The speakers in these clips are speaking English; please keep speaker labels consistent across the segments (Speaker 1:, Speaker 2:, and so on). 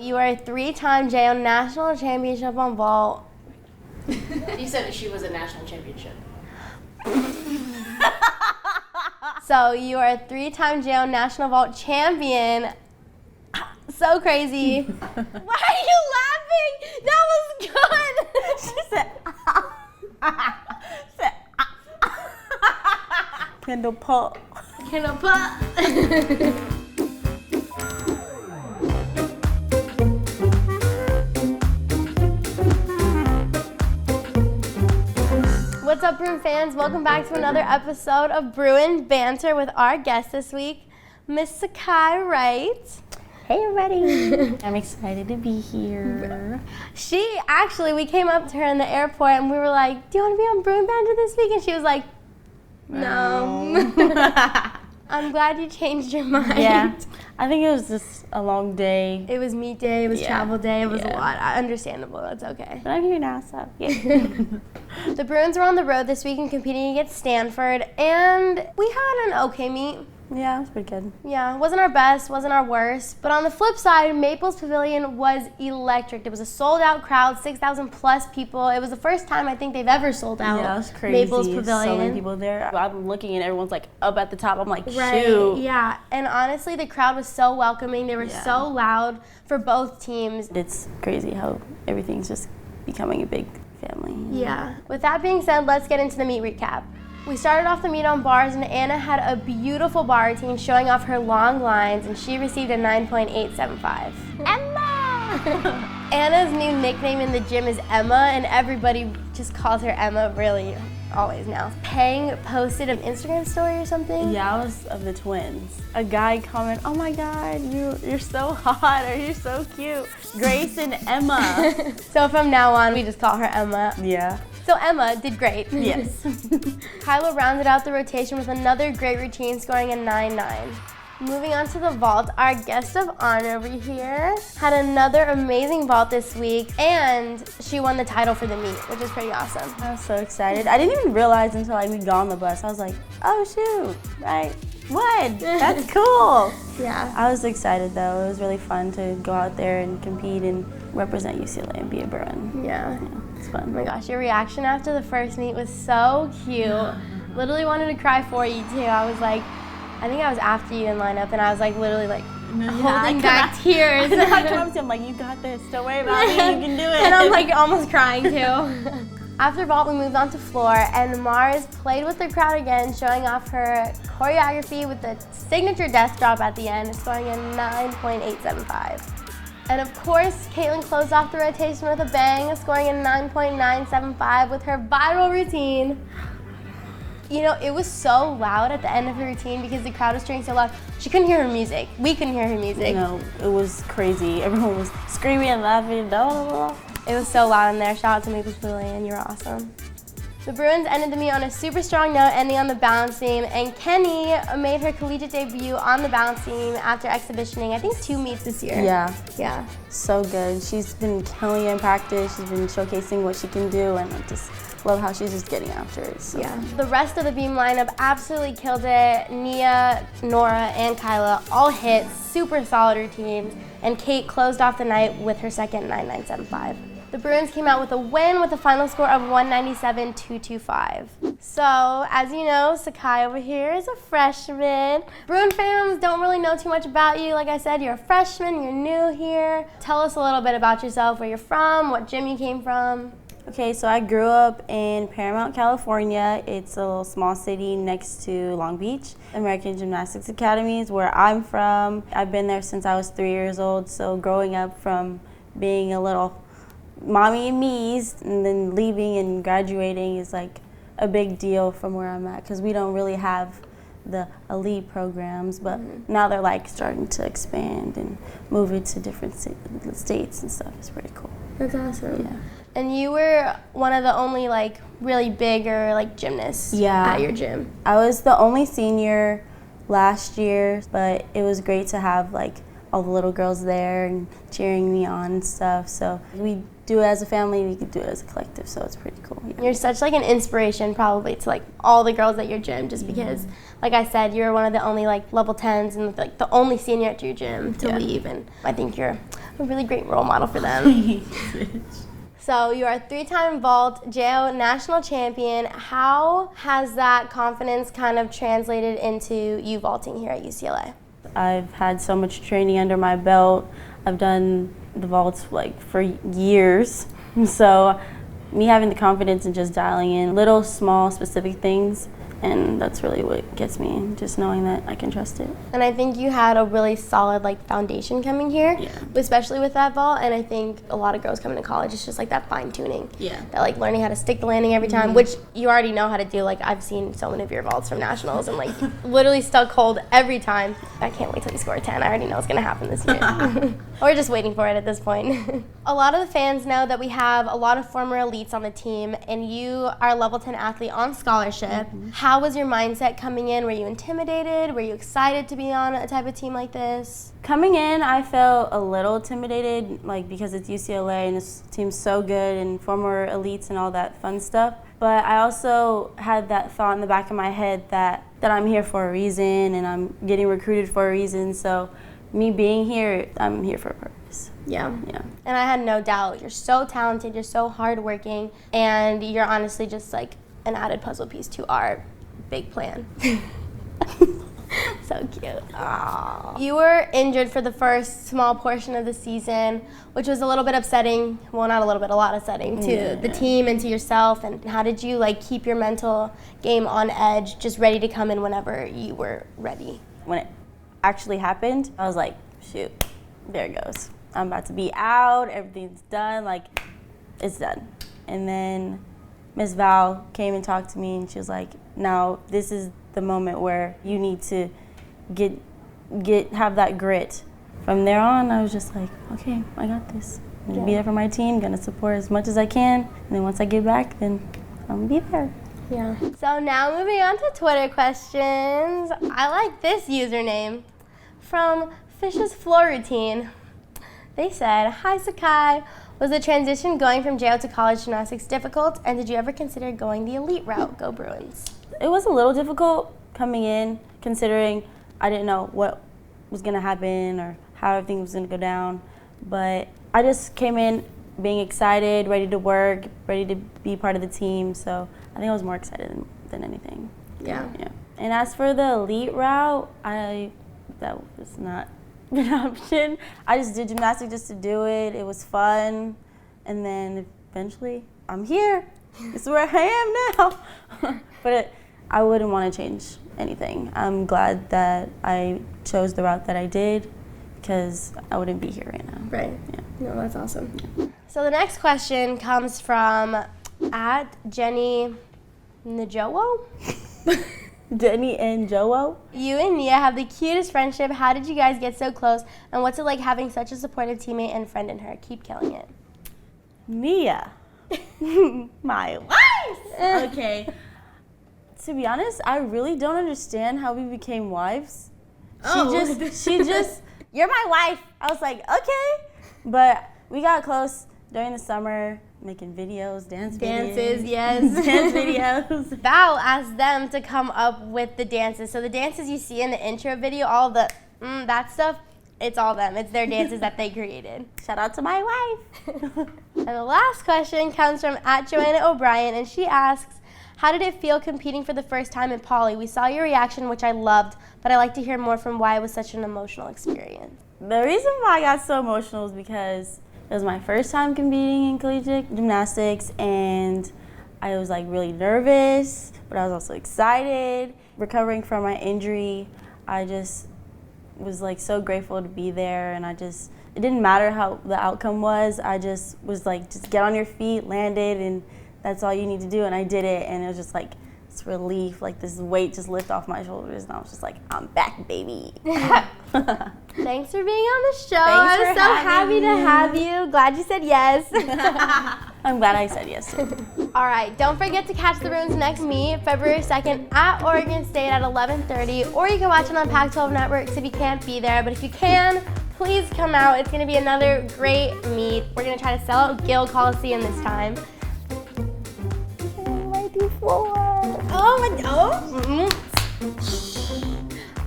Speaker 1: You are a 3-time JO national championship on vault.
Speaker 2: You said that she was a national championship.
Speaker 1: So you are a 3-time JO national vault champion. So crazy. Why are you laughing? That was good.
Speaker 3: She said, Kendall Pop.
Speaker 1: Kendall Pop. What's up, Bruin fans? Welcome back to another episode of Bruin Banter with our guest this week, Miss Sekai Wright.
Speaker 3: Hey everybody. I'm excited to be here.
Speaker 1: We came up to her in the airport and we were like, do you want to be on Bruin Banter this week? And she was like, no. I'm glad you changed your mind.
Speaker 3: Yeah, I think it was just a long day.
Speaker 1: It was meet day, it was travel day, it was a lot. Understandable, that's okay.
Speaker 3: But I'm here now, so yeah.
Speaker 1: The Bruins were on the road this week and competing against Stanford, and we had an okay meet.
Speaker 3: Yeah, it was pretty good.
Speaker 1: Yeah, wasn't our best, wasn't our worst. But on the flip side, Maples Pavilion was electric. It was a sold-out crowd, 6,000 plus people. It was the first time I think they've ever sold out.
Speaker 3: Yeah, it was crazy.
Speaker 1: Maples Pavilion.
Speaker 3: So many people there. I'm looking and everyone's like up at the top. I'm like, shoot.
Speaker 1: Yeah, and honestly, the crowd was so welcoming. They were so loud for both teams.
Speaker 3: It's crazy how everything's just becoming a big family.
Speaker 1: Yeah. With that being said, let's get into the meet recap. We started off the meet on bars, and Anna had a beautiful bar routine showing off her long lines, and she received a 9.875. Emma! Anna's new nickname in the gym is Emma, and everybody just calls her Emma, really, always now. Peng posted an Instagram story or something.
Speaker 3: Yeah, I was of the twins. A guy commented, oh my God, you're so hot, or you're so cute. Grace and Emma.
Speaker 1: So from now on, we just call her Emma.
Speaker 3: Yeah.
Speaker 1: So Emma did great.
Speaker 3: Yes.
Speaker 1: Kyla rounded out the rotation with another great routine, scoring a 9.9. Moving on to the vault, our guest of honor over here had another amazing vault this week, and she won the title for the meet, which is pretty awesome.
Speaker 3: I was so excited. I didn't even realize until we got on the bus. I was like, oh shoot, right? What? That's cool.
Speaker 1: Yeah.
Speaker 3: I was excited though. It was really fun to go out there and compete and represent UCLA and be a Bruin.
Speaker 1: Yeah.
Speaker 3: It's fun.
Speaker 1: Oh my gosh, your reaction after the first meet was so cute. Literally wanted to cry for you too. I was like, I think I was after you in lineup, and I was like literally like holding back tears.
Speaker 3: I come up to him like, you got this. Don't worry about me. You can do it.
Speaker 1: And I'm like almost crying too. After vault, we moved on to floor, and Mars played with the crowd again, showing off her choreography with the signature death drop at the end, scoring a 9.875. And of course, Caitlin closed off the rotation with a bang, scoring a 9.975 with her viral routine. You know, it was so loud at the end of her routine because the crowd was cheering so loud. She couldn't hear her music. We couldn't hear her music.
Speaker 3: You know, it was crazy. Everyone was screaming and laughing. Blah, blah, blah.
Speaker 1: It was so loud in there. Shout out to Maples Pavilion, you're awesome. The Bruins ended the meet on a super strong note, ending on the balance beam, and Kenny made her collegiate debut on the balance beam after exhibitioning, I think, 2 meets this year.
Speaker 3: Yeah.
Speaker 1: Yeah.
Speaker 3: So good. She's been killing it in practice. She's been showcasing what she can do, and I just love how she's just getting after it. So.
Speaker 1: Yeah. The rest of the beam lineup absolutely killed it. Nia, Nora, and Kyla all hit super solid routines, and Kate closed off the night with her second 9.975. The Bruins came out with a win with a final score of 197-225. So, as you know, Sekai over here is a freshman. Bruin fans don't really know too much about you. Like I said, you're a freshman, you're new here. Tell us a little bit about yourself, where you're from, what gym you came from.
Speaker 3: Okay, so I grew up in Paramount, California. It's a little small city next to Long Beach. American Gymnastics Academy is where I'm from. I've been there since I was 3 years old, so growing up from being a little mommy and me's and then leaving and graduating is like a big deal from where I'm at, because we don't really have the elite programs, but now they're like starting to expand and move it to different states and stuff. It's pretty cool.
Speaker 1: That's awesome.
Speaker 3: Yeah.
Speaker 1: And you were one of the only like really bigger like gymnasts at your gym.
Speaker 3: I was the only senior last year, but it was great to have like all the little girls there and cheering me on and stuff. So we do it as a family, we could do it as a collective, so it's pretty cool. Yeah.
Speaker 1: You're such like an inspiration probably to like all the girls at your gym, just because, like I said, you're one of the only like level 10s and like the only senior at your gym to leave, and I think you're a really great role model for them. So you are a 3-time vault JO national champion. How has that confidence kind of translated into you vaulting here at UCLA?
Speaker 3: I've had so much training under my belt. I've done the vaults like for years. So me having the confidence and just dialing in little, small, specific things, and that's really what gets me, just knowing that I can trust it.
Speaker 1: And I think you had a really solid like foundation coming here, especially with that vault. And I think a lot of girls coming to college, it's just like that fine tuning. That like learning how to stick the landing every time, which you already know how to do. Like I've seen so many of your vaults from nationals and like literally stuck hold every time. I can't wait till you score a 10. I already know what's gonna happen this year. We're just waiting for it at this point. A lot of the fans know that we have a lot of former elites on the team, and you are a level 10 athlete on scholarship. How was your mindset coming in? Were you intimidated? Were you excited to be on a type of team like this?
Speaker 3: Coming in, I felt a little intimidated, like because it's UCLA and this team's so good and former elites and all that fun stuff. But I also had that thought in the back of my head that I'm here for a reason and I'm getting recruited for a reason. So me being here, I'm here for a purpose.
Speaker 1: Yeah. And I had no doubt. You're so talented, you're so hardworking, and you're honestly just like an added puzzle piece to our big plan. So cute. Aww. You were injured for the first small portion of the season, which was a little bit upsetting. Well, not a little bit, a lot upsetting to the team and to yourself. And how did you like keep your mental game on edge, just ready to come in whenever you were ready?
Speaker 3: When it actually happened, I was like, shoot, there it goes. I'm about to be out, everything's done, like, it's done. And then Miss Val came and talked to me, and she was like, now this is the moment where you need to have that grit. From there on, I was just like, okay, I got this. I'm gonna be there for my team, gonna support as much as I can, and then once I get back, then I'm gonna be there.
Speaker 1: Yeah. So now moving on to Twitter questions. I like this username from Fish's Floor Routine. They said, hi Sekai, was the transition going from JO to college gymnastics difficult, and did you ever consider going the elite route? Go Bruins.
Speaker 3: It was a little difficult coming in, considering I didn't know what was gonna happen or how everything was gonna go down. But I just came in being excited, ready to work, ready to be part of the team. So I think I was more excited than anything.
Speaker 1: Yeah.
Speaker 3: And as for the elite route, that was not an option. I just did gymnastics just to do it. It was fun. And then eventually, I'm here. This is where I am now. But I wouldn't want to change anything. I'm glad that I chose the route that I did, because I wouldn't be here right now.
Speaker 1: Right. Yeah. No, that's awesome. Yeah. So the next question comes from @Jenny Njowo.
Speaker 3: Jenny and Joe.
Speaker 1: You and Nia have the cutest friendship. How did you guys get so close? And what's it like having such a supportive teammate and friend in her? Keep killing it.
Speaker 3: Nia. My wife! Okay. To be honest, I really don't understand how we became wives. She just, you're my wife. I was like, okay. But we got close during the summer, making videos, dances,
Speaker 1: yes.
Speaker 3: Dance videos.
Speaker 1: Val asked them to come up with the dances. So the dances you see in the intro video, all the that stuff, it's all them. It's their dances that they created.
Speaker 3: Shout out to my wife.
Speaker 1: And the last question comes from @Joanna O'Brien, and she asks, how did it feel competing for the first time in Poly? We saw your reaction, which I loved, but I'd like to hear more from why it was such an emotional experience.
Speaker 3: The reason why I got so emotional is because it was my first time competing in collegiate gymnastics, and I was like really nervous, but I was also excited. Recovering from my injury, I just was like so grateful to be there, and it didn't matter how the outcome was. I just was like, just get on your feet, land it, and that's all you need to do. And I did it, and it was just like this this relief, like this weight just lift off my shoulders, and I was just like, I'm back, baby.
Speaker 1: Thanks for being on the show. I'm so happy to have you. Glad you said yes.
Speaker 3: I'm glad I said yes too.
Speaker 1: All right, don't forget to catch the Bruins next meet, February 2nd at Oregon State at 11:30, or you can watch it on Pac-12 Networks if you can't be there. But if you can, please come out. It's gonna be another great meet. We're gonna try to sell out Gill Coliseum this time.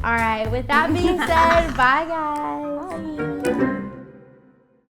Speaker 1: All right, with that being said, bye guys.
Speaker 3: Bye.